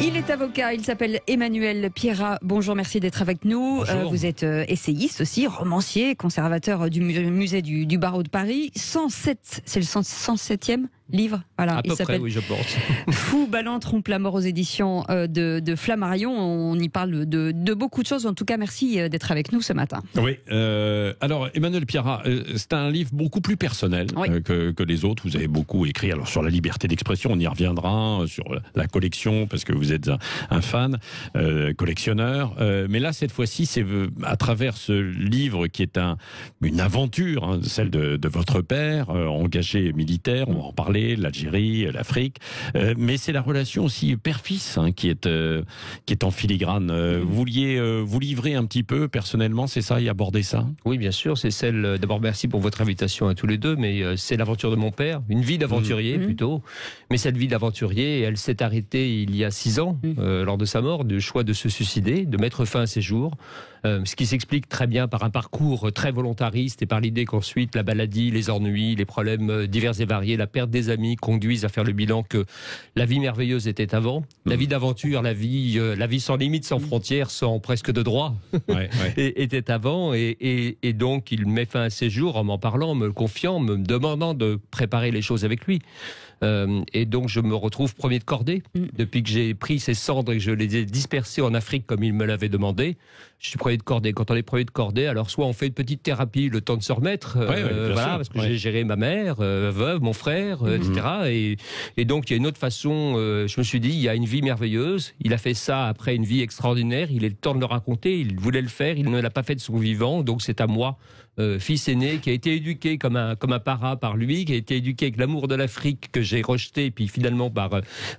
Il est avocat, il s'appelle Emmanuel Pierrat. Bonjour, merci d'être avec nous. Vous êtes essayiste aussi, romancier, conservateur du musée du barreau de Paris. 107, c'est le 107e livre. Voilà, à peu près, oui, je pense. Fou, Ballant, trompe la mort aux éditions de Flammarion. On y parle de beaucoup de choses. En tout cas, merci d'être avec nous ce matin. Oui. Alors, Emmanuel Pierrat, c'est un livre beaucoup plus personnel que les autres. Vous avez beaucoup écrit alors sur la liberté d'expression. On y reviendra sur la collection parce que vous êtes un fan, collectionneur. Mais là, cette fois-ci, c'est à travers ce livre qui est une aventure, celle de votre père, engagé militaire. On va en parler. L'Algérie, l'Afrique, mais c'est la relation aussi père-fils qui est en filigrane. Vous vouliez vous livrer un petit peu personnellement, c'est ça, et aborder ça? Oui, bien sûr, c'est celle. D'abord, merci pour votre invitation à tous les deux, mais c'est l'aventure de mon père, une vie d'aventurier plutôt. Mais cette vie d'aventurier, elle s'est arrêtée il y a 6 ans, lors de sa mort, du choix de se suicider, de mettre fin à ses jours. Ce qui s'explique très bien par un parcours très volontariste et par l'idée qu'ensuite la maladie, les ennuis, les problèmes divers et variés, la perte des amis conduisent à faire le bilan que la vie merveilleuse était avant, la vie d'aventure, la vie sans limite, sans frontières, sans presque de droit, était avant, et donc il met fin à ses jours en m'en parlant, me le confiant, me demandant de préparer les choses avec lui. Et donc je me retrouve premier de cordée depuis que j'ai pris ses cendres et que je les ai dispersées en Afrique comme il me l'avait demandé. Je suis premier de cordée. Quand on est premier de cordée, alors soit on fait une petite thérapie, le temps de se remettre, parce que j'ai géré ma mère, veuve, mon frère, etc. Et donc il y a une autre façon. Je me suis dit, il y a une vie merveilleuse. Il a fait ça après une vie extraordinaire. Il est le temps de le raconter. Il voulait le faire. Il ne l'a pas fait de son vivant. Donc c'est à moi, fils aîné, qui a été éduqué comme un para par lui, qui a été éduqué avec l'amour de l'Afrique que j'ai rejeté, puis finalement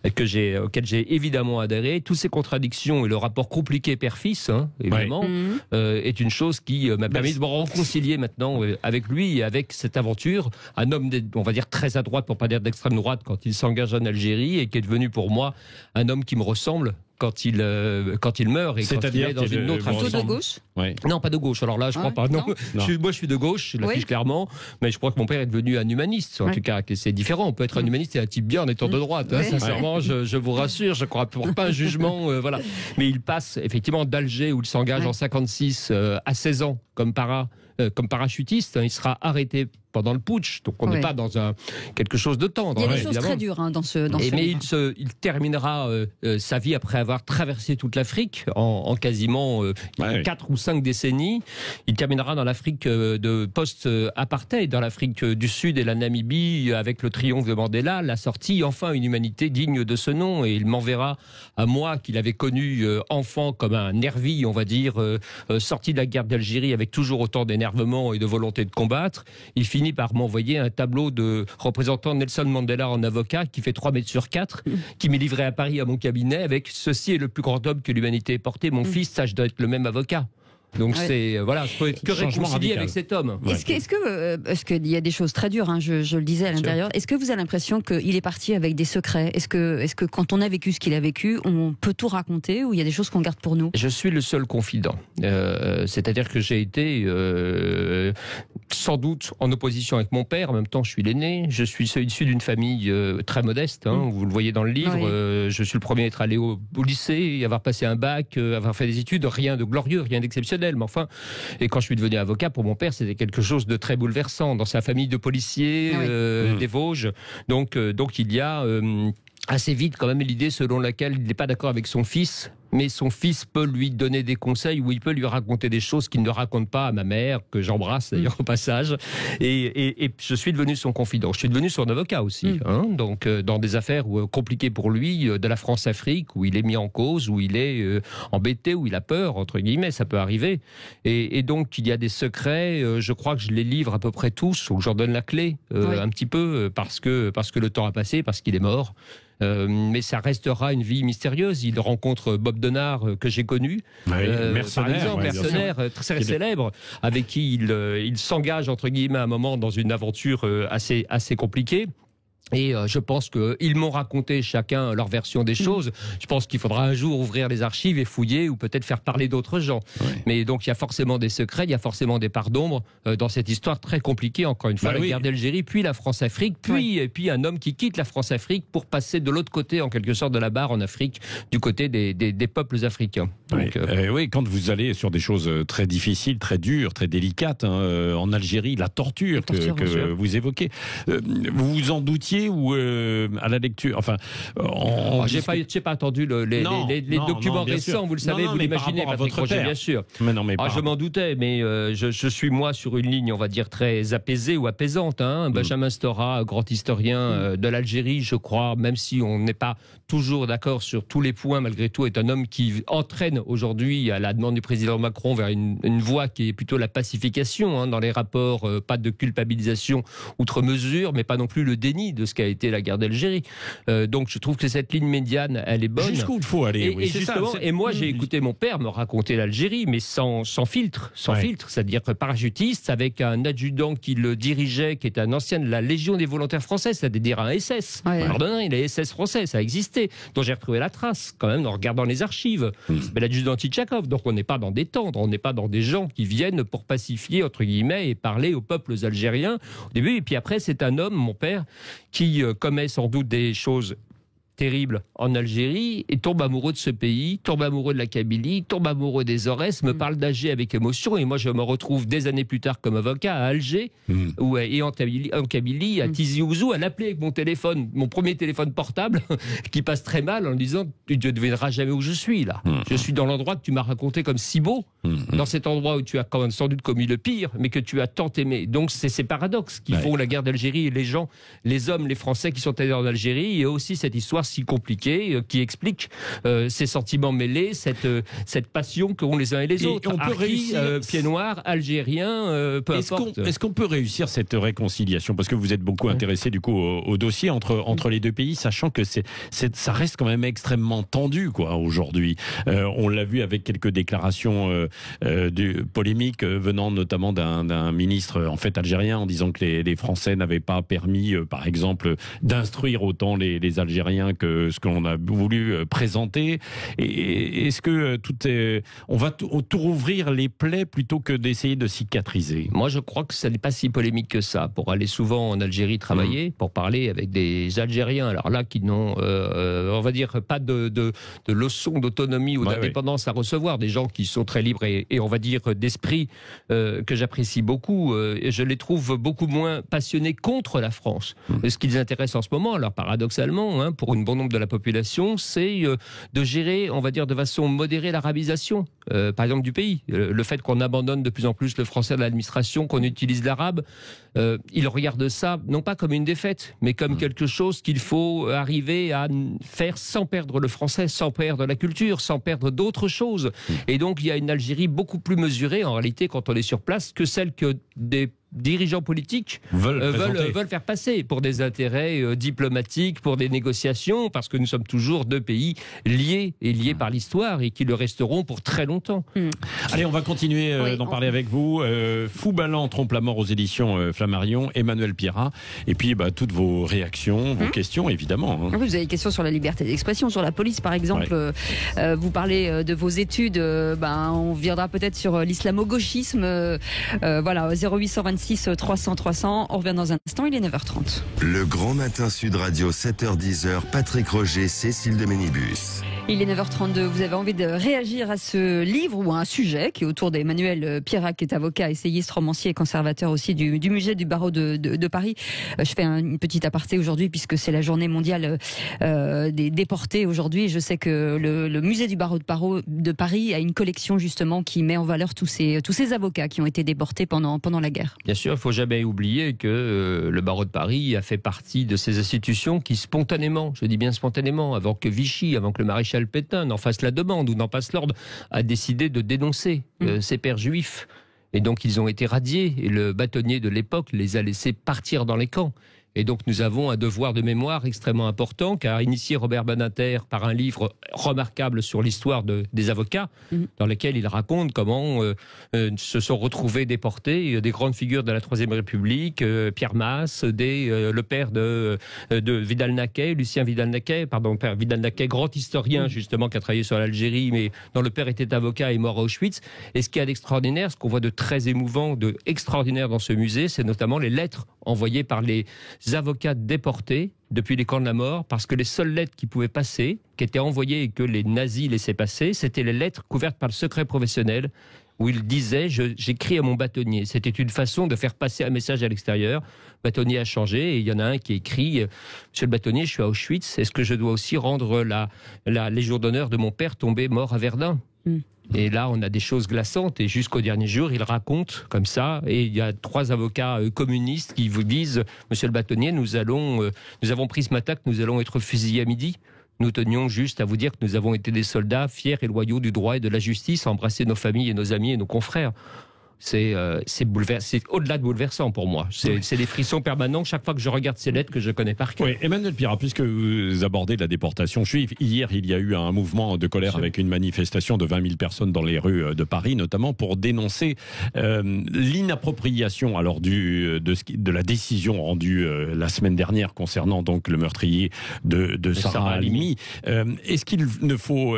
auquel j'ai évidemment adhéré. Toutes ces contradictions et le rapport compliqué père-fils, évidemment, est une chose qui m'a permis de me réconcilier maintenant avec lui et avec cette aventure. Un homme, on va dire, très à droite, pour pas dire d'extrême droite, quand il s'engage en Algérie, et qui est devenu pour moi un homme qui me ressemble quand il meurt, et quand il est dans une autre plutôt de gauche. Non, pas de gauche. Alors là, je crois pas. Non. Moi, je suis de gauche, je l'affiche clairement. Mais je crois que mon père est devenu un humaniste. En tout cas, que c'est différent. On peut être un humaniste et un type bien en étant de droite. Sincèrement, je vous rassure, je ne crois pas un jugement. Voilà. Mais il passe effectivement d'Alger, où il s'engage en 56 à 16 ans comme parachutiste. Il sera arrêté pendant le putsch, donc on n'est pas dans quelque chose de tendre. Il y a des choses très dures dans ce mais il terminera sa vie après avoir traversé toute l'Afrique en quasiment 4 ou 5 décennies. Il terminera dans l'Afrique de post-apartheid, dans l'Afrique du Sud et la Namibie, avec le triomphe de Mandela, la sortie, enfin une humanité digne de ce nom. Et il m'enverra à moi, qu'il avait connu enfant comme un nervi, on va dire, sorti de la guerre d'Algérie avec toujours autant d'énervement et de volonté de combattre. Il finit par m'envoyer un tableau de représentant Nelson Mandela en avocat qui fait 3 mètres sur 4, qui m'est livré à Paris à mon cabinet avec: ceci est le plus grand homme que l'humanité ait porté, mon fils, ça je dois être le même avocat. Donc c'est je peux être que réconcilié avec cet homme. Est-ce qu'il y a des choses très dures, je le disais à l'intérieur. Est-ce que vous avez l'impression qu'il est parti avec des secrets? Est-ce que quand on a vécu ce qu'il a vécu, on peut tout raconter, ou il y a des choses qu'on garde pour nous? Je suis le seul confident. C'est-à-dire que j'ai été sans doute en opposition avec mon père. En même temps, je suis l'aîné. Je suis issu d'une famille très modeste. Vous le voyez dans le livre. Je suis le premier à être allé au lycée, avoir passé un bac, avoir fait des études. Rien de glorieux, rien d'exceptionnel. Mais enfin, et quand je suis devenu avocat, pour mon père, c'était quelque chose de très bouleversant dans sa famille de policiers des Vosges. Donc il y a assez vite quand même l'idée selon laquelle il n'est pas d'accord avec son fils, mais son fils peut lui donner des conseils, ou il peut lui raconter des choses qu'il ne raconte pas à ma mère, que j'embrasse d'ailleurs au passage. Et je suis devenu son confident. Je suis devenu son avocat aussi. Donc dans des affaires compliquées pour lui, de la France-Afrique, où il est mis en cause, où il est embêté, où il a peur, entre guillemets, ça peut arriver. Et donc il y a des secrets, je crois que je les livre à peu près tous, ou que j'en donne la clé un petit peu, parce que le temps a passé, parce qu'il est mort. Mais ça restera une vie mystérieuse. Il rencontre Bob Denard, que j'ai connu, mercenaire très célèbre, avec qui il s'engage entre guillemets à un moment dans une aventure assez compliquée. Et je pense qu'ils m'ont raconté chacun leur version des choses. Je pense qu'il faudra un jour ouvrir les archives et fouiller ou peut-être faire parler d'autres gens. Oui. Mais donc il y a forcément des secrets, il y a forcément des parts d'ombre dans cette histoire très compliquée. Encore une fois, la guerre d'Algérie, puis la France-Afrique, et puis un homme qui quitte la France-Afrique pour passer de l'autre côté, en quelque sorte, de la barre en Afrique, du côté des peuples africains. Donc, oui, quand vous allez sur des choses très difficiles, très dures, très délicates, en Algérie, la torture que vous évoquez, vous vous en doutiez ou à la lecture, enfin, j'ai pas entendu les documents récents, vous le savez, vous l'imaginez, Patrick Roger, bien sûr. Mais je m'en doutais, mais je suis moi sur une ligne, on va dire, très apaisée ou apaisante. Benjamin Stora, grand historien de l'Algérie, je crois, même si on n'est pas toujours d'accord sur tous les points, malgré tout, est un homme qui entraîne aujourd'hui, à la demande du président Macron, vers une voie qui est plutôt la pacification dans les rapports, pas de culpabilisation outre mesure, mais pas non plus le déni de ce qu'a été la guerre d'Algérie. Donc je trouve que cette ligne médiane, elle est bonne. Jusqu'où il faut aller. Et justement, moi j'ai écouté mon père me raconter l'Algérie, mais sans filtre, c'est-à-dire parachutiste, avec un adjudant qui le dirigeait, qui est un ancien de la Légion des volontaires françaises, c'est-à-dire un SS. Pardon, il est SS français, ça existait, dont j'ai retrouvé la trace quand même en regardant les archives. Mais l'adjudant Tchitchakov, donc on n'est pas dans des tendres, on n'est pas dans des gens qui viennent pour pacifier entre guillemets et parler aux peuples algériens au début. Et puis après, c'est un homme, mon père, qui commet sans doute des choses terrible en Algérie et tombe amoureux de ce pays, tombe amoureux de la Kabylie, tombe amoureux des Aurès, me parle d'Alger avec émotion, et moi je me retrouve des années plus tard comme avocat à Alger et en Kabylie, à Tizi Ouzou, à l'appeler avec mon téléphone, mon premier téléphone portable qui passe très mal, en lui disant tu ne devineras jamais où je suis là. Je suis dans l'endroit que tu m'as raconté comme si beau, dans cet endroit où tu as quand même sans doute commis le pire, mais que tu as tant aimé. Donc c'est ces paradoxes qui font la guerre d'Algérie, et les gens, les hommes, les Français qui sont allés en Algérie, et aussi cette histoire si compliquée qui explique ces sentiments mêlés, cette passion qu'ont les uns et les autres. Pieds noirs, algériens, peu importe. Est-ce qu'on peut réussir cette réconciliation? Parce que vous êtes beaucoup intéressé du coup au dossier entre les deux pays, sachant que ça reste quand même extrêmement tendu aujourd'hui. On l'a vu avec quelques déclarations polémiques venant notamment d'un ministre algérien en disant que les Français n'avaient pas permis, par exemple, d'instruire autant les Algériens que ce qu'on a voulu présenter. Et est-ce que on va tout rouvrir les plaies plutôt que d'essayer de cicatriser? Moi, je crois que ça n'est pas si polémique que ça. Pour aller souvent en Algérie travailler, pour parler avec des Algériens, alors là, qui n'ont, on va dire, pas de leçons d'autonomie ou d'indépendance à recevoir, des gens qui sont très libres et on va dire d'esprit, que j'apprécie beaucoup. Je les trouve beaucoup moins passionnés contre la France. Ce qui les intéresse en ce moment, alors paradoxalement, pour une bon nombre de la population, c'est de gérer, on va dire, de façon modérée l'arabisation, par exemple, du pays. Le fait qu'on abandonne de plus en plus le français de l'administration, qu'on utilise l'arabe, ils regardent ça, non pas comme une défaite, mais comme quelque chose qu'il faut arriver à faire sans perdre le français, sans perdre la culture, sans perdre d'autres choses. Et donc, il y a une Algérie beaucoup plus mesurée, en réalité, quand on est sur place, que celle que des dirigeants politiques veulent faire passer pour des intérêts diplomatiques, pour des négociations, parce que nous sommes toujours deux pays liés par l'histoire et qui le resteront pour très longtemps. Allez, on va continuer d'en parler avec vous. Fou Ballant trompe la mort aux éditions Flammarion, Emmanuel Pierrat, et puis toutes vos réactions, vos questions évidemment. Vous avez des questions sur la liberté d'expression, sur la police par exemple. Vous parlez de vos études, on viendra peut-être sur l'islamo-gauchisme. 0826 300 300. On revient dans un instant, il est 9h30. Le Grand Matin Sud Radio, 7h-10h, Patrick Roger, Cécile de Ménibus. Il est 9h32, vous avez envie de réagir à ce livre ou à un sujet qui est autour d'Emmanuel Pierrat, qui est avocat, essayiste, romancier et conservateur aussi du musée du barreau de Paris. Je fais une petite aparté aujourd'hui puisque c'est la journée mondiale des déportés aujourd'hui. Je sais que le musée du barreau de Paris a une collection justement qui met en valeur tous ces avocats qui ont été déportés pendant la guerre. Bien sûr, il ne faut jamais oublier que le barreau de Paris a fait partie de ces institutions qui spontanément, je dis bien spontanément, avant que Vichy, avant que le maréchal Pétain n'en fasse la demande ou n'en passe l'ordre, a décidé de dénoncer ces pères juifs. Et donc ils ont été radiés et le bâtonnier de l'époque les a laissés partir dans les camps. Et donc nous avons un devoir de mémoire extrêmement important qu'a initié Robert Badinter par un livre remarquable sur l'histoire des avocats, dans lequel il raconte comment se sont retrouvés déportés des grandes figures de la Troisième République, Pierre Masse, le père de Vidal-Naquet, Lucien Vidal-Naquet, père Vidal-Naquet, grand historien justement qui a travaillé sur l'Algérie, mais dont le père était avocat et mort à Auschwitz. Et ce qu'il y a d'extraordinaire, ce qu'on voit de très émouvant, de extraordinaire dans ce musée, c'est notamment les lettres envoyées par les avocats déportés depuis les camps de la mort, parce que les seules lettres qui pouvaient passer, qui étaient envoyées et que les nazis laissaient passer, c'était les lettres couvertes par le secret professionnel, où il disait « j'écris à mon bâtonnier ». C'était une façon de faire passer un message à l'extérieur. Le bâtonnier a changé et il y en a un qui écrit « Monsieur le bâtonnier, je suis à Auschwitz, est-ce que je dois aussi rendre la Légion d'honneur de mon père tombé mort à Verdun ?» Et là, on a des choses glaçantes. Et jusqu'au dernier jour, il raconte comme ça. Et il y a 3 avocats communistes qui vous disent « Monsieur le bâtonnier, nous avons pris ce matin que nous allons être fusillés à midi. Nous tenions juste à vous dire que nous avons été des soldats fiers et loyaux du droit et de la justice, à embrasser nos familles et nos amis et nos confrères. » C'est au-delà de bouleversant pour moi. C'est des frissons permanents chaque fois que je regarde ces lettres que je connais par cœur. Oui, Emmanuel Pierrat, puisque vous abordez la déportation juive, hier il y a eu un mouvement de colère avec une manifestation de 20 000 personnes dans les rues de Paris, notamment pour dénoncer l'inappropriation alors de la décision rendue la semaine dernière concernant donc le meurtrier de Sarah Halimi. Est-ce qu'il ne faut,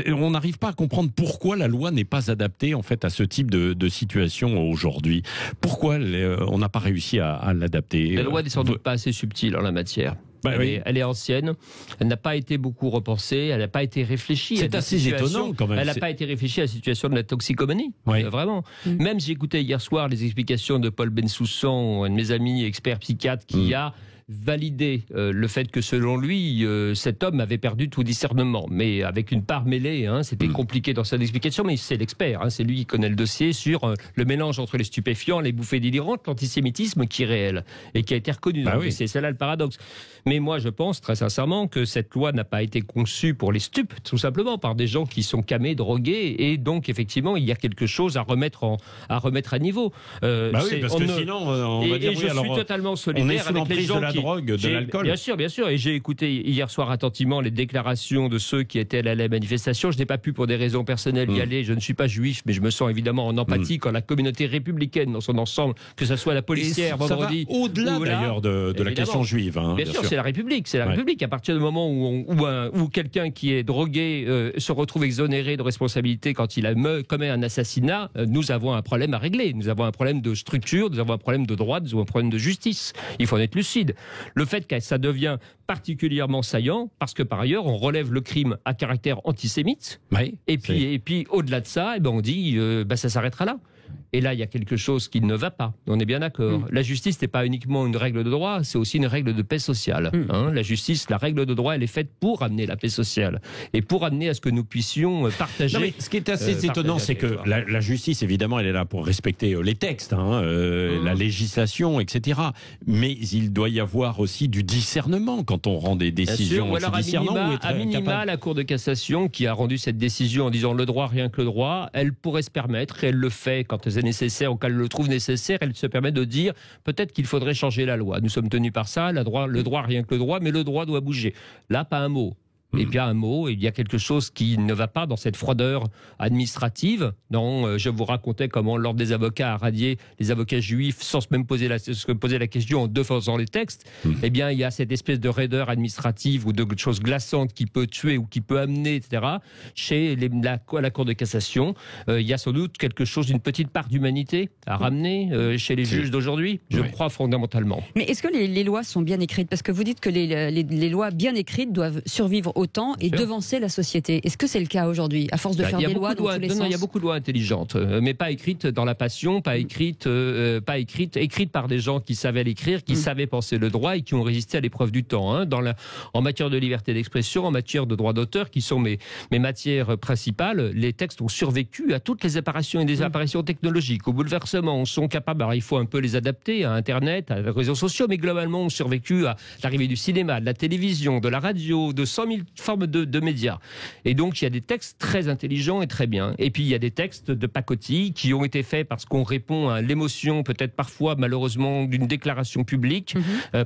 on n'arrive pas à comprendre pourquoi la loi n'est pas adaptée en fait à ce type de situation aujourd'hui. Pourquoi on n'a pas réussi à l'adapter? La loi n'est sans doute pas assez subtile en la matière. Elle est ancienne, elle n'a pas été beaucoup repensée, elle n'a pas été réfléchie. C'est assez étonnant quand même. Elle n'a pas été réfléchie à la situation de la toxicomanie, vraiment. Même j'ai écouté hier soir les explications de Paul Bensoussan, un de mes amis experts psychiatres, qui a validé le fait que selon lui, cet homme avait perdu tout discernement, mais avec une part mêlée. C'était compliqué dans sa explication, mais c'est l'expert. C'est lui qui connaît le dossier sur le mélange entre les stupéfiants, les bouffées délirantes, l'antisémitisme qui est réel et qui a été reconnu. C'est là le paradoxe. Mais moi, je pense très sincèrement que cette loi n'a pas été conçue pour les stupes, tout simplement par des gens qui sont camés, drogués, et donc effectivement, il y a quelque chose à remettre à niveau. Parce que sinon, on va dire je suis totalement solidaire avec les gens qui drogue, de l'alcool. Bien sûr. Et j'ai écouté hier soir attentivement les déclarations de ceux qui étaient à la manifestation. Je n'ai pas pu, pour des raisons personnelles, y aller. Je ne suis pas juif, mais je me sens évidemment en empathie quand la communauté républicaine dans son ensemble, que ce soit la policière vendredi, au-delà d'ailleurs de la question juive. Bien sûr, c'est la République. C'est la République. À partir du moment où quelqu'un qui est drogué se retrouve exonéré de responsabilité quand il commet un assassinat, nous avons un problème à régler. Nous avons un problème de structure, nous avons un problème de droit, nous avons un problème de justice. Il faut en être lucide. Le fait que ça devient particulièrement saillant, parce que par ailleurs, on relève le crime à caractère antisémite, et puis au-delà de ça, on dit ça s'arrêtera là. Et là, il y a quelque chose qui ne va pas. On est bien d'accord. La justice n'est pas uniquement une règle de droit, c'est aussi une règle de paix sociale. La justice, la règle de droit, elle est faite pour amener la paix sociale et pour amener à ce que nous puissions partager. Non, mais ce qui est assez étonnant, c'est que la justice, évidemment, elle est là pour respecter les textes, la législation, etc. Mais il doit y avoir aussi du discernement quand on rend des décisions. Ou alors à minima, la Cour de cassation, qui a rendu cette décision en disant le droit, rien que le droit, elle pourrait se permettre, et elle le fait quand c'est nécessaire ou qu'elle le trouve nécessaire, elle se permet de dire peut-être qu'il faudrait changer la loi. Nous sommes tenus par ça, le droit rien que le droit, mais le droit doit bouger. Là, pas un mot. Et bien un mot, il y a quelque chose qui ne va pas dans cette froideur administrative. Je vous racontais comment l'ordre des avocats a radié les avocats juifs sans se même poser la question en défendant les textes. Eh bien, il y a cette espèce de raideur administrative ou de choses glaçantes qui peut tuer ou qui peut amener, etc. Chez la Cour de cassation, il y a sans doute quelque chose d'une petite part d'humanité à ramener chez les juges d'aujourd'hui. Je crois fondamentalement. Mais est-ce que les lois sont bien écrites? Parce que vous dites que les lois bien écrites doivent survivre au temps et devancer la société. Est-ce que c'est le cas aujourd'hui, à force de faire des lois dans tous les sens? Il y a beaucoup de lois intelligentes, mais pas écrites dans la passion, pas écrites par des gens qui savaient l'écrire, qui savaient penser le droit et qui ont résisté à l'épreuve du temps. En matière de liberté d'expression, en matière de droit d'auteur, qui sont mes matières principales, les textes ont survécu à toutes les apparitions et des apparitions technologiques, au bouleversement. On sont capables, alors il faut un peu les adapter à Internet, à les réseaux sociaux, mais globalement, on survécu à l'arrivée du cinéma, de la télévision, de la radio, de 100 000 forme de média. Et donc, il y a des textes très intelligents et très bien. Et puis, il y a des textes de pacotille qui ont été faits parce qu'on répond à l'émotion, peut-être parfois, malheureusement, d'une déclaration publique,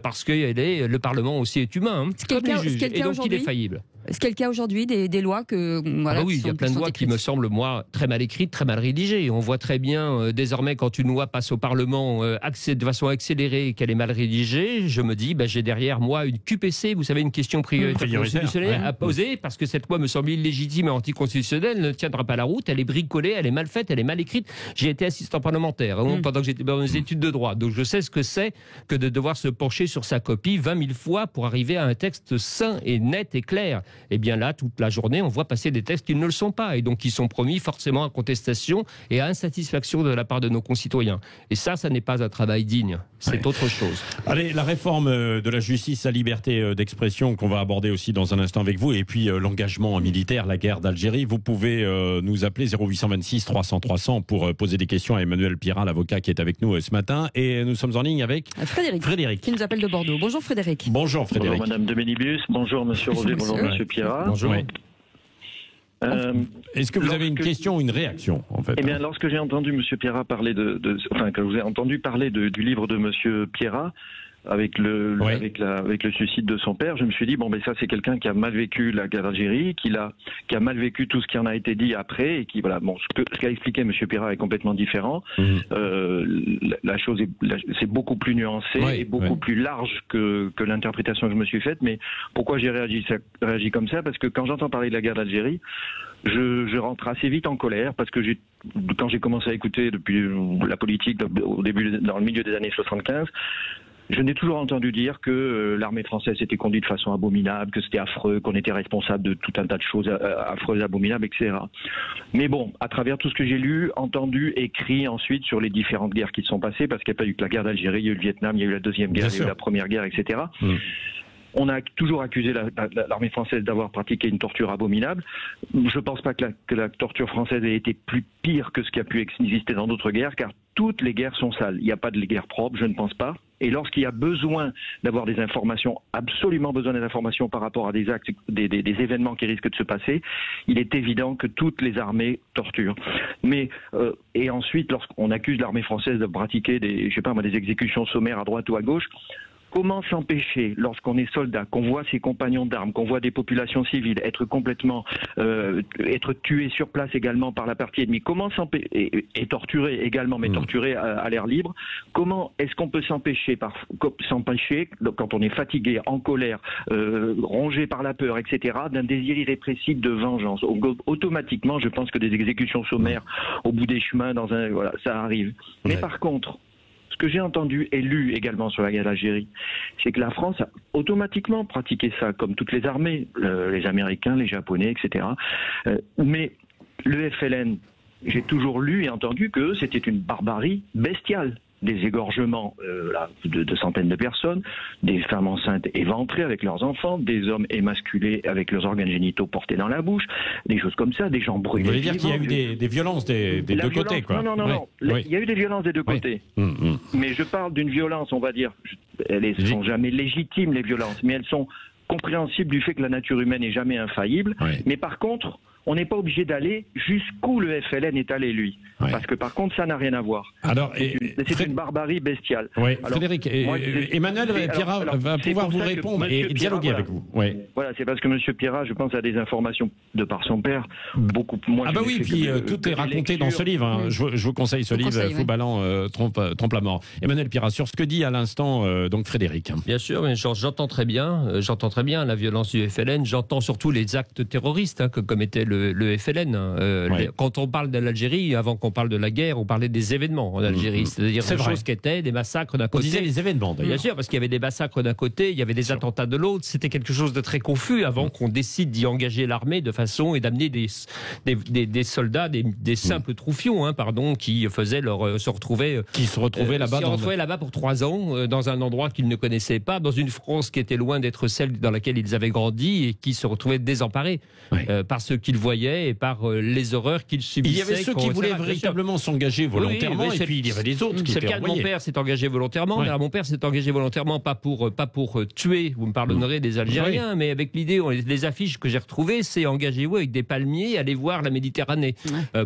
parce que le Parlement aussi est humain, comme les juges, et donc il est faillible. Est-ce qu'il y a le cas aujourd'hui des lois que... Voilà, oui, il y a plein de lois qui me semblent, moi, très mal écrites, très mal rédigées. On voit très bien, désormais, quand une loi passe au Parlement de façon accélérée et qu'elle est mal rédigée, je me dis, j'ai derrière moi une QPC, vous savez, une question prioritaire constitutionnelle à poser, parce que cette loi me semble illégitime et anticonstitutionnelle, ne tiendra pas la route, elle est bricolée, elle est mal faite, elle est mal écrite. J'ai été assistant parlementaire pendant que j'étais dans les études de droit, donc je sais ce que c'est que de devoir se pencher sur sa copie 20 000 fois pour arriver à un texte sain et net et clair. Et bien là, toute la journée, on voit passer des textes qui ne le sont pas, et donc qui sont promis forcément à contestation et à insatisfaction de la part de nos concitoyens. Et ça n'est pas un travail digne, c'est autre chose. Allez, la réforme de la justice, la liberté d'expression qu'on va aborder aussi dans un instant avec vous, et puis l'engagement militaire, la guerre d'Algérie. Vous pouvez nous appeler 0826 300 300 pour poser des questions à Emmanuel Pierrat, l'avocat qui est avec nous ce matin. Et nous sommes en ligne avec Frédéric, qui nous appelle de Bordeaux. Bonjour Frédéric. Bonjour Frédéric. Bonjour Madame de Ménibus, bonjour Monsieur Roger, bonjour Monsieur Pierrat. Bonjour. Oui. Est-ce que vous avez une question ou une réaction en fait? Eh bien, lorsque j'ai entendu Monsieur Pierrat parler que je vous ai entendu parler du livre de Monsieur Pierrat, avec le suicide de son père, je me suis dit ça c'est quelqu'un qui a mal vécu la guerre d'Algérie, qui a mal vécu tout ce qui en a été dit après, et qui ce qu'a expliqué Monsieur Pierrat est complètement différent. La chose c'est beaucoup plus nuancé et beaucoup plus large que l'interprétation que je me suis faite. Mais pourquoi j'ai réagi comme ça? Parce que quand j'entends parler de la guerre d'Algérie, je rentre assez vite en colère, parce que quand j'ai commencé à écouter depuis la politique au début, dans le milieu des années 75, je n'ai toujours entendu dire que l'armée française était conduite de façon abominable, que c'était affreux, qu'on était responsable de tout un tas de choses affreuses, abominables, etc. Mais bon, à travers tout ce que j'ai lu, entendu, écrit ensuite sur les différentes guerres qui se sont passées, parce qu'il n'y a pas eu que la guerre d'Algérie, il y a eu le Vietnam, il y a eu la deuxième guerre, il y a eu la première guerre, etc. On a toujours accusé l'armée française d'avoir pratiqué une torture abominable. Je ne pense pas que la torture française ait été plus pire que ce qui a pu exister dans d'autres guerres, car toutes les guerres sont sales. Il n'y a pas de guerre propre, je ne pense pas. Et lorsqu'il y a besoin d'avoir des informations, absolument besoin d'informations par rapport à des actes, des événements qui risquent de se passer, il est évident que toutes les armées torturent. Mais et ensuite, lorsqu'on accuse l'armée française de pratiquer des exécutions sommaires à droite ou à gauche, comment s'empêcher, lorsqu'on est soldat, qu'on voit ses compagnons d'armes, qu'on voit des populations civiles être complètement être tuées sur place également par la partie ennemie, comment s'empêcher, et torturées également, mais torturées à l'air libre, comment est-ce qu'on peut s'empêcher quand on est fatigué, en colère, rongé par la peur, etc., d'un désir irrépressible de vengeance? Automatiquement, je pense que des exécutions sommaires au bout des chemins, ça arrive. Mais par contre, ce que j'ai entendu et lu également sur la guerre d'Algérie, c'est que la France a automatiquement pratiqué ça, comme toutes les armées, les Américains, les Japonais, etc. Mais le FLN, j'ai toujours lu et entendu que c'était une barbarie bestiale. Des égorgements de centaines de personnes, des femmes enceintes éventrées avec leurs enfants, des hommes émasculés avec leurs organes génitaux portés dans la bouche, des choses comme ça, des gens brûlés. Vous voulez dire qu'il y a eu des violences des deux côtés, quoi? Non. Il y a eu des violences des deux côtés. Mais je parle d'une violence, on va dire, elles ne sont jamais légitimes, les violences, mais elles sont compréhensibles du fait que la nature humaine n'est jamais infaillible. Mais par contre, on n'est pas obligé d'aller jusqu'où le FLN est allé, lui. Parce que par contre, ça n'a rien à voir. C'est une barbarie bestiale. Alors, Frédéric, Emmanuel Pierrat va pouvoir vous répondre et dialoguer avec vous. Voilà, c'est parce que M. Pierrat, je pense, a des informations de par son père, beaucoup moins. Puis tout est raconté dans ce livre. Hein. Je vous conseille ce livre, Fauballant trompe la mort. Emmanuel Pierrat, sur ce que dit à l'instant donc Frédéric. Bien sûr, mais j'entends très bien la violence du FLN, j'entends surtout les actes terroristes, comme était le FLN. Quand on parle de l'Algérie, avant qu'on parle de la guerre, on parlait des événements en Algérie. C'est-à-dire des choses qui étaient des massacres d'un côté. On disait les événements, d'ailleurs. Bien sûr, parce qu'il y avait des massacres d'un côté, il y avait des attentats de l'autre. C'était quelque chose de très confus avant qu'on décide d'y engager l'armée de façon et d'amener des soldats, des simples troufions, qui se retrouvaient là-bas pour 3 ans, dans un endroit qu'ils ne connaissaient pas, dans une France qui était loin d'être celle dans laquelle ils avaient grandi et qui se retrouvait désemparée par ce qu'ils voyait et par les horreurs qu'il subissait. Il y avait ceux qui voulaient véritablement s'engager volontairement, et puis il y avait les autres qui étaient envoyés. C'est le cas de mon père, s'est engagé volontairement. Ouais. Mon père s'est engagé volontairement, pas pour tuer, vous me pardonnerez, des Algériens, mais avec l'idée, les affiches que j'ai retrouvées, c'est engagez-vous avec des palmiers, allez voir la Méditerranée.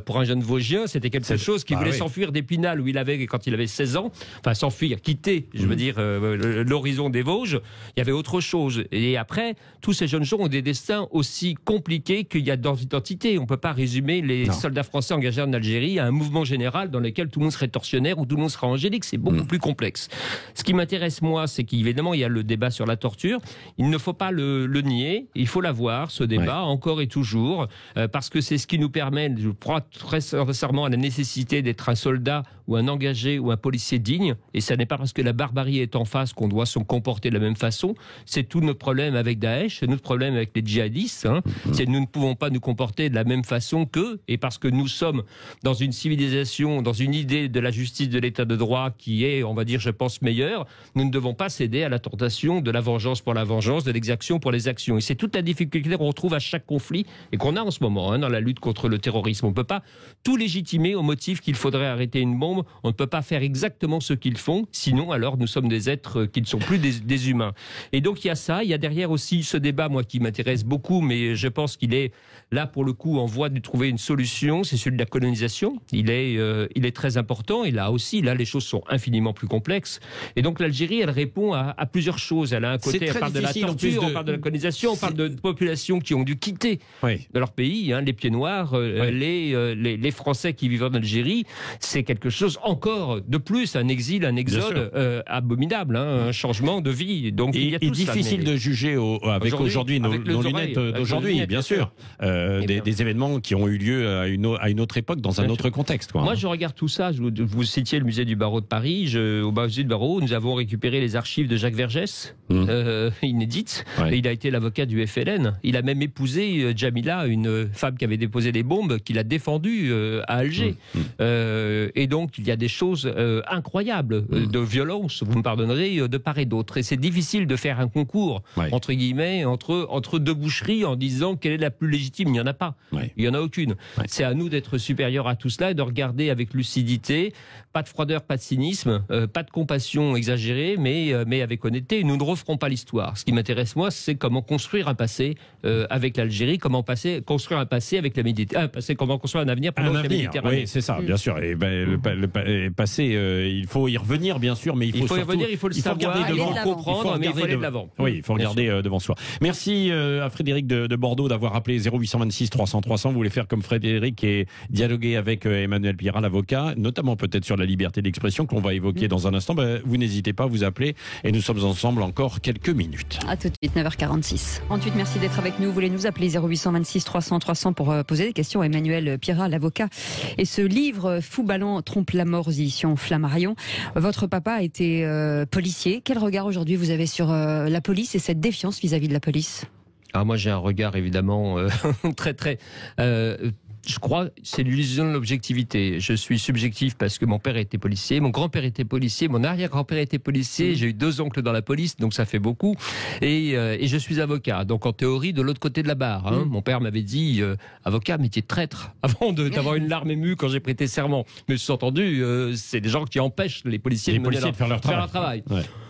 Pour un jeune Vosgien, c'était quelque chose qui voulait s'enfuir d'Épinal, où il avait, quand il avait 16 ans, enfin s'enfuir, quitter, je veux dire, l'horizon des Vosges, il y avait autre chose. Et après, tous ces jeunes gens ont des destins aussi compliqués qu'il y a dans l'identité. On ne peut pas résumer les soldats français engagés en Algérie à un mouvement général dans lequel tout le monde serait tortionnaire ou tout le monde serait angélique. C'est beaucoup plus complexe. Ce qui m'intéresse, moi, c'est qu'évidemment, il y a le débat sur la torture. Il ne faut pas le nier. Il faut l'avoir, ce débat, encore et toujours, parce que c'est ce qui nous permet, je crois très sincèrement à la nécessité d'être un soldat ou un engagé ou un policier digne. Et ça n'est pas parce que la barbarie est en face qu'on doit se comporter de la même façon. C'est tout notre problème avec Daesh, c'est notre problème avec les djihadistes. C'est nous ne pouvons pas nous comporter de la même façon qu'eux. Et parce que nous sommes dans une civilisation, dans une idée de la justice, de l'état de droit qui est, on va dire, je pense, meilleure, nous ne devons pas céder à la tentation de la vengeance pour la vengeance, de l'exaction pour les actions. Et c'est toute la difficulté qu'on retrouve à chaque conflit et qu'on a en ce moment dans la lutte contre le terrorisme. On ne peut pas tout légitimer au motif qu'il faudrait arrêter une bombe. On ne peut pas faire exactement ce qu'ils font, sinon alors nous sommes des êtres qui ne sont plus des humains. Et donc il y a ça, il y a derrière aussi ce débat, moi, qui m'intéresse beaucoup, mais je pense qu'il est là pour le coup en voie de trouver une solution, c'est celui de la colonisation. Il est très important, et là aussi, les choses sont infiniment plus complexes. Et donc l'Algérie, elle répond à plusieurs choses. Elle a un côté, elle parle de la torture, on parle de la colonisation, on parle de populations qui ont dû quitter de leur pays, les pieds noirs, les Français qui vivent en Algérie. C'est quelque chose encore de plus, un exil, un exode abominable, un changement de vie. Donc il y a tout difficile de juger avec aujourd'hui nos lunettes d'aujourd'hui, bien sûr. Des événements qui ont eu lieu à une autre époque, dans un autre contexte. Moi, je regarde tout ça. Vous citiez le musée du barreau de Paris. Au musée du barreau, nous avons récupéré les archives de Jacques Vergès, inédites. Il a été l'avocat du FLN. Il a même épousé Jamila, une femme qui avait déposé des bombes, qu'il a défendue à Alger. Et donc, il y a des choses incroyables de violence, vous me pardonnerez, de part et d'autre. Et c'est difficile de faire un concours, entre guillemets, entre deux boucheries en disant quelle est la plus légitime. Il n'y en a pas. Il n'y en a aucune. C'est à nous d'être supérieurs à tout cela et de regarder avec lucidité, pas de froideur, pas de cynisme, pas de compassion exagérée, mais avec honnêteté. Nous ne referons pas l'histoire. Ce qui m'intéresse, moi, c'est comment construire un passé avec l'Algérie, comment construire un passé avec la Méditerranée, comment construire un avenir pendant la Méditerranée. Oui, c'est ça, bien sûr. Et le passé, il faut y revenir, bien sûr, mais il faut y revenir, il faut le savoir, il faut le comprendre, mais il faut aller de l'avant. Oui, il faut regarder devant soi. Merci à Frédéric de Bordeaux d'avoir appelé 0826 300 300. Vous voulez faire comme Frédéric et dialoguer avec Emmanuel Pierrat, l'avocat, notamment peut-être sur la liberté d'expression qu'on va évoquer dans un instant. Vous n'hésitez pas à vous appeler et nous sommes ensemble encore quelques minutes. À tout de suite, 9h46. Ensuite, merci d'être avec nous. Vous voulez nous appeler 0826 300 300 pour poser des questions à Emmanuel Pierrat, l'avocat. Et ce livre, Fou Ballant trompe la mort aux éditions Flammarion. Votre papa a été policier. Quel regard aujourd'hui vous avez sur la police et cette défiance vis-à-vis de la police ? Moi, j'ai un regard évidemment très je crois, c'est l'illusion de l'objectivité. Je suis subjectif parce que mon père était policier, mon grand-père était policier, mon arrière-grand-père était policier, j'ai eu 2 oncles dans la police, donc ça fait beaucoup. Et je suis avocat, donc en théorie de l'autre côté de la barre. Mon père m'avait dit, avocat, métier de traître, avant d'avoir une larme émue quand j'ai prêté serment. Mais sous-entendu, c'est des gens qui empêchent les policiers de faire leur travail.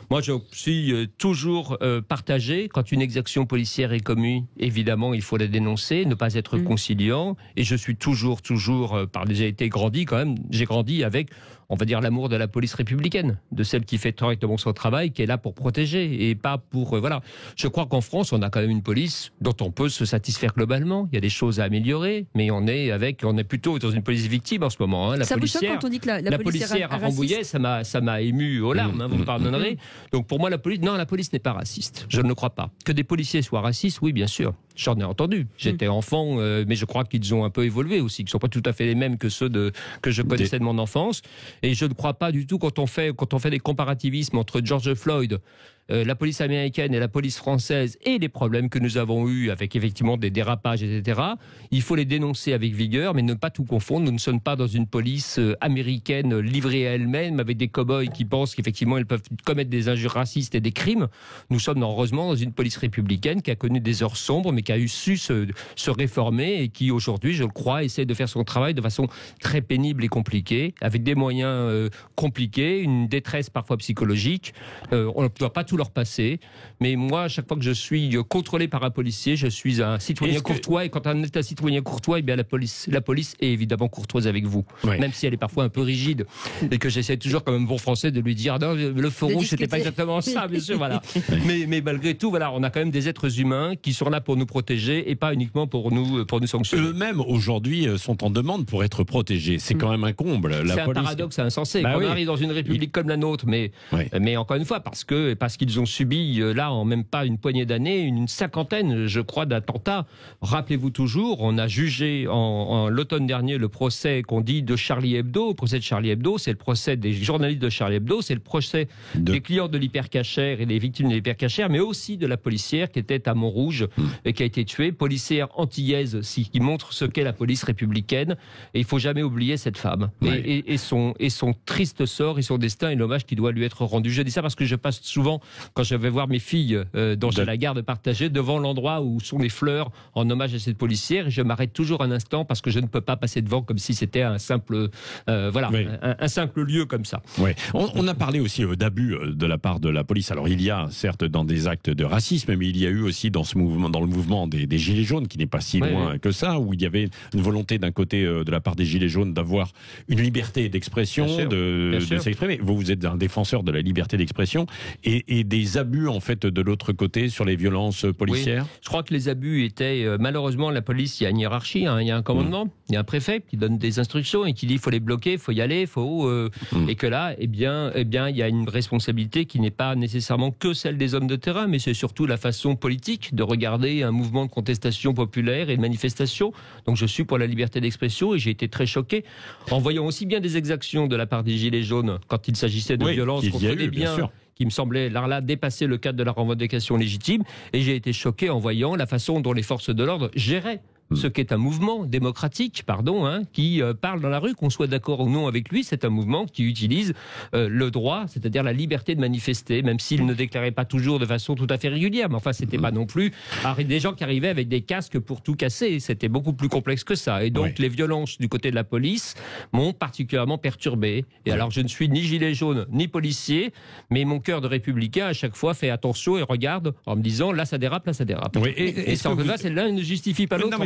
Moi, je suis toujours partagé. Quand une exaction policière est commise, évidemment, il faut la dénoncer, ne pas être conciliant. Et je suis toujours, j'ai été grandi quand même, j'ai grandi avec, on va dire, l'amour de la police républicaine, de celle qui fait correctement son travail, qui est là pour protéger et pas pour... voilà. Je crois qu'en France, on a quand même une police dont on peut se satisfaire globalement. Il y a des choses à améliorer, mais on est plutôt dans une police victime en ce moment. La ça policière, vous choque quand on dit que la policière à Rambouillet, ça m'a ému aux larmes, vous me pardonnerez. Donc pour moi, la police n'est pas raciste. Je ne le crois pas. Que des policiers soient racistes, oui, bien sûr. J'en ai entendu. J'étais enfant, mais je crois qu'ils ont un peu évolué aussi, qu'ils ne sont pas tout à fait les mêmes que ceux que je connaissais de mon enfance. Et je ne crois pas du tout quand on fait des comparativismes entre George Floyd, la police américaine et la police française et les problèmes que nous avons eus avec effectivement des dérapages, etc. Il faut les dénoncer avec vigueur, mais ne pas tout confondre. Nous ne sommes pas dans une police américaine livrée à elle-même avec des cow-boys qui pensent qu'effectivement elles peuvent commettre des injures racistes et des crimes. Nous sommes heureusement dans une police républicaine qui a connu des heures sombres, mais qui a su se réformer et qui aujourd'hui, je le crois, essaie de faire son travail de façon très pénible et compliquée, avec des moyens compliqués, une détresse parfois psychologique. On ne doit pas tout leur passer, mais moi, à chaque fois que je suis contrôlé par un policier, je suis un citoyen courtois, et quand on est un citoyen courtois, eh bien la police est évidemment courtoise avec vous, même si elle est parfois un peu rigide, et que j'essaie toujours comme un bon français de lui dire non, le feu rouge, c'était pas exactement ça, bien sûr, voilà. mais malgré tout, voilà, on a quand même des êtres humains qui sont là pour nous protéger et pas uniquement pour nous sanctionner. Eux-mêmes aujourd'hui sont en demande pour être protégés. C'est quand même un comble. C'est un paradoxe insensé. Quand on arrive dans une république comme la nôtre, mais encore une fois, parce qu'ils ont subi là en même pas une poignée d'années, une cinquantaine, je crois, d'attentats. Rappelez-vous toujours, on a jugé en l'automne dernier le procès qu'on dit de Charlie Hebdo. Le procès de Charlie Hebdo, c'est le procès des journalistes de Charlie Hebdo, c'est le procès des clients de l'hypercachère et des victimes de l'hypercachère, mais aussi de la policière qui était à Montrouge et qui a été tuée, policière antillaise, qui montre ce qu'est la police républicaine. Et il faut jamais oublier cette femme et son triste sort et son destin et l'hommage qui doit lui être rendu. Je dis ça parce que je passe souvent, quand je vais voir mes filles dont j'ai la garde partagée, devant l'endroit où sont les fleurs en hommage à cette policière, et je m'arrête toujours un instant parce que je ne peux pas passer devant comme si c'était un simple un simple lieu comme ça. On a parlé aussi d'abus de la part de la police. Alors il y a certes dans des actes de racisme, mais il y a eu aussi dans le mouvement des Gilets jaunes, qui n'est pas si loin que ça, où il y avait une volonté d'un côté de la part des Gilets jaunes d'avoir une liberté d'expression, de s'exprimer. Vous êtes un défenseur de la liberté d'expression et des abus en fait de l'autre côté sur les violences policières. Oui. Je crois que les abus étaient malheureusement, la police, il y a une hiérarchie, il y a un commandement, il y a un préfet qui donne des instructions et qui dit il faut les bloquer, il faut y aller, et que là, eh bien, il y a une responsabilité qui n'est pas nécessairement que celle des hommes de terrain, mais c'est surtout la façon politique de regarder un mouvement de contestation populaire et de manifestation. Donc je suis pour la liberté d'expression et j'ai été très choqué en voyant aussi bien des exactions de la part des Gilets jaunes quand il s'agissait de violences contre les biens, qui me semblait là dépasser le cadre de la revendication légitime, et j'ai été choqué en voyant la façon dont les forces de l'ordre géraient ce qu'est un mouvement démocratique, qui parle dans la rue, qu'on soit d'accord ou non avec lui. C'est un mouvement qui utilise le droit, c'est-à-dire la liberté de manifester, même s'il ne déclarait pas toujours de façon tout à fait régulière. Mais enfin, c'était pas non plus des gens qui arrivaient avec des casques pour tout casser. C'était beaucoup plus complexe que ça. Et donc, les violences du côté de la police m'ont particulièrement perturbé. Et alors, je ne suis ni gilet jaune, ni policier, mais mon cœur de républicain, à chaque fois, fait attention et regarde en me disant, là, ça dérape, là, ça dérape. Oui, et l'un ne justifie pas l'autre.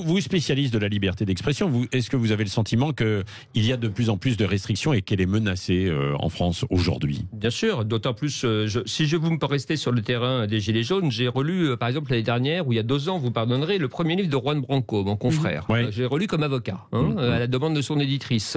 Vous, spécialiste de la liberté d'expression, est-ce que vous avez le sentiment qu'il y a de plus en plus de restrictions et qu'elle est menacée en France aujourd'hui? Bien sûr, d'autant plus, si je vous me rester sur le terrain des Gilets jaunes, j'ai relu, par exemple, l'année dernière, ou il y a 2 ans, vous pardonnerez, le premier livre de Juan Branco, mon confrère. J'ai relu comme avocat, à la demande de son éditrice.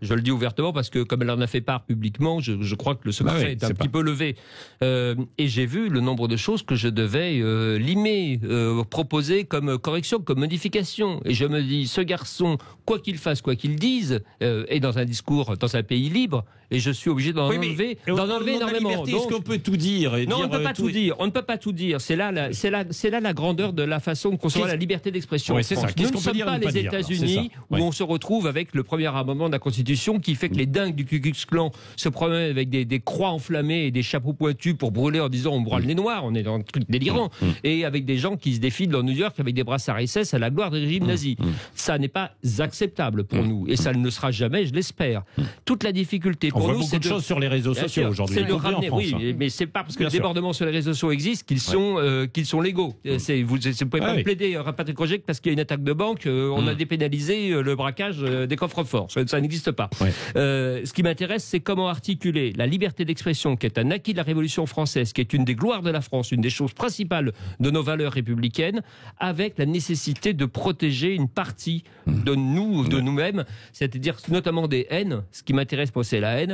Je le dis ouvertement parce que, comme elle en a fait part publiquement, je crois que le secret est un petit peu levé. Et j'ai vu le nombre de choses que je devais limer, proposer comme correction, comme modification. Et je me dis, ce garçon, quoi qu'il fasse, quoi qu'il dise, est dans un discours, dans un pays libre, et je suis obligé d'en enlever énormément. Est-ce qu'on peut tout dire Non, on ne peut pas tout dire. On ne peut pas tout dire. C'est là la grandeur de la façon de concevoir la liberté d'expression. C'est ça. Nous ne sommes pas les États-Unis où on se retrouve avec le premier amendement de la Constitution qui fait que les dingues du Ku Klux Klan se promènent avec des croix enflammées et des chapeaux pointus pour brûler en disant on brûle les Noirs. On est dans un truc délirant. Et avec des gens qui se défilent dans New York avec des brassards SS à la gloire des régimes nazis. Ça n'est pas acceptable pour nous. Et ça ne le sera jamais, je l'espère. Toute la difficulté pour nous, on voit beaucoup de choses sur les réseaux sociaux aujourd'hui. C'est de ramener, mais c'est pas parce que les débordements sur les réseaux sociaux existent qu'ils sont légaux. Vous ne pouvez pas me plaider, Patrick Roger, parce qu'il y a une attaque de banque, on a dépénalisé le braquage des coffres forts. Ça n'existe pas. Ce qui m'intéresse, c'est comment articuler la liberté d'expression, qui est un acquis de la Révolution française, qui est une des gloires de la France, une des choses principales de nos valeurs républicaines, avec la nécessité de protéger une partie de nous-mêmes, c'est-à-dire notamment des haines. Ce qui m'intéresse, moi, c'est la haine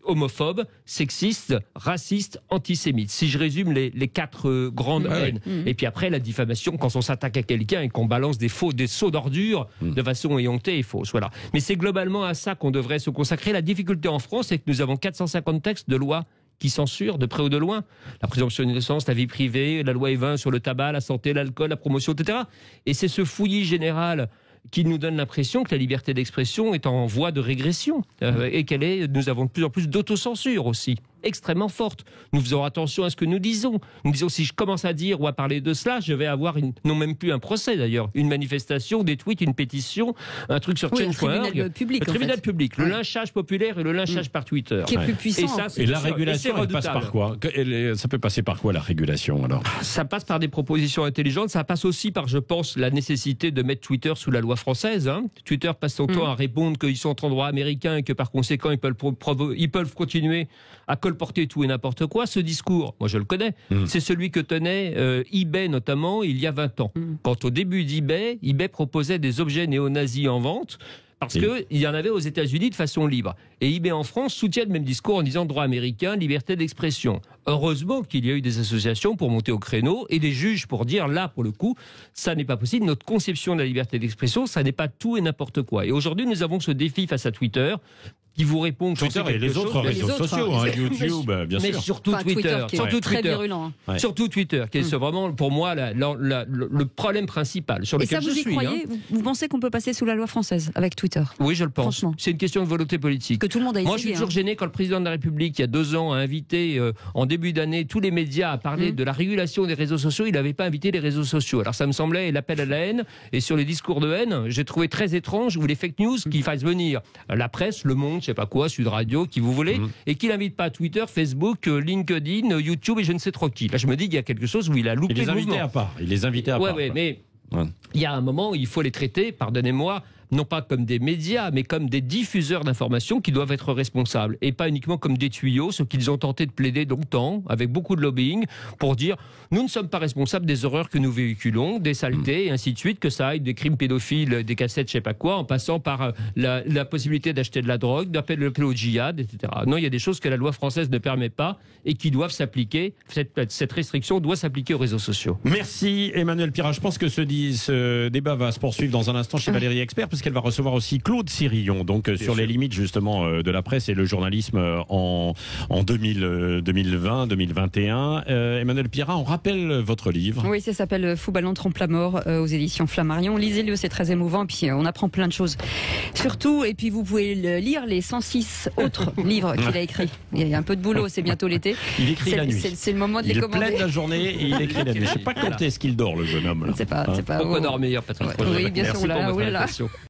homophobe, sexiste, raciste, antisémite. Si je résume les 4 grandes haines. Et puis après, la diffamation, quand on s'attaque à quelqu'un et qu'on balance des seaux d'ordures de façon éhontée et fausse. Voilà. Mais c'est globalement à ça qu'on devrait se consacrer. La difficulté en France, c'est que nous avons 450 textes de loi qui censure de près ou de loin. La présomption d'innocence, la vie privée, la loi Evin sur le tabac, la santé, l'alcool, la promotion, etc. Et c'est ce fouillis général qui nous donne l'impression que la liberté d'expression est en voie de régression et nous avons de plus en plus d'autocensure aussi, extrêmement forte. Nous faisons attention à ce que nous disons. Nous disons, si je commence à dire ou à parler de cela, je vais avoir non même plus un procès d'ailleurs, une manifestation, des tweets, une pétition, un truc sur change.org. Un tribunal public, le lynchage populaire et le lynchage par Twitter. Qui est plus puissant. Et la régulation, elle passe par quoi? Ça peut passer par quoi la régulation alors? Ça passe par des propositions intelligentes, ça passe aussi par, je pense, la nécessité de mettre Twitter sous la loi française. Twitter passe son temps à répondre qu'ils sont en droit américain et que par conséquent ils peuvent continuer à colporter tout et n'importe quoi. Ce discours, moi je le connais, c'est celui que tenait eBay notamment il y a 20 ans. Quand au début d'eBay, eBay proposait des objets néo-nazis en vente, parce qu'il y en avait aux États-Unis de façon libre. Et eBay en France soutient le même discours en disant droit américain, liberté d'expression. Heureusement qu'il y a eu des associations pour monter au créneau et des juges pour dire là, pour le coup, ça n'est pas possible. Notre conception de la liberté d'expression, ça n'est pas tout et n'importe quoi. Et aujourd'hui, nous avons ce défi face à Twitter qui vous répond que Twitter et les autres réseaux sociaux, YouTube, bien sûr. Mais surtout Twitter, surtout très Twitter, virulent. Surtout Twitter, qui est vraiment pour moi le problème principal sur lequel je suis. Et ça, vous y croyez? Vous pensez qu'on peut passer sous la loi française avec Twitter? Oui, je le pense. C'est une question de volonté politique. Que tout le monde a essayé. Moi, je suis toujours gêné quand le président de la République, il y a 2 ans, a invité en début d'année tous les médias à parler de la régulation des réseaux sociaux. Il n'avait pas invité les réseaux sociaux. Alors ça me semblait l'appel à la haine. Et sur les discours de haine, j'ai trouvé très étrange ou les fake news qui fassent venir la presse, Le Monde, je sais pas quoi, Sud Radio, qui vous voulez, et qui n'invite pas Twitter, Facebook, LinkedIn, YouTube et je ne sais trop qui. Là, je me dis qu'il y a quelque chose où il a loupé le mouvement. Il les invitait à part. Ouais, mais il y a un moment où il faut les traiter, pardonnez-moi, non pas comme des médias, mais comme des diffuseurs d'informations qui doivent être responsables, et pas uniquement comme des tuyaux, ce qu'ils ont tenté de plaider longtemps, avec beaucoup de lobbying, pour dire nous ne sommes pas responsables des horreurs que nous véhiculons, des saletés, et ainsi de suite, que ça aille des crimes pédophiles, des cassettes, je sais pas quoi, en passant par la possibilité d'acheter de la drogue, d'appeler au djihad, etc. Non, il y a des choses que la loi française ne permet pas et qui doivent s'appliquer. Cette restriction doit s'appliquer aux réseaux sociaux. Merci Emmanuel Pierrat. Je pense que ce débat va se poursuivre dans un instant chez Valérie Expert, parce qu'elle va recevoir aussi Claude Sirillon, donc sur les limites justement de la presse et le journalisme en 2020, 2021. Emmanuel Pierrat, on rappelle votre livre. Oui, ça s'appelle Fou ballon trompe la mort aux éditions Flammarion. Lisez-le, c'est très émouvant, et puis on apprend plein de choses. Surtout, et puis vous pouvez lire les 106 autres livres qu'il a écrits. Il y a un peu de boulot, c'est bientôt l'été. Il écrit la nuit. C'est le moment de les commander. Il plaide la journée et il écrit la nuit. Je ne sais pas quand est-ce qu'il dort, le jeune homme. C'est pas Pourquoi dormir, Patrick? Oui, bien sûr. Merci pour votre invitation.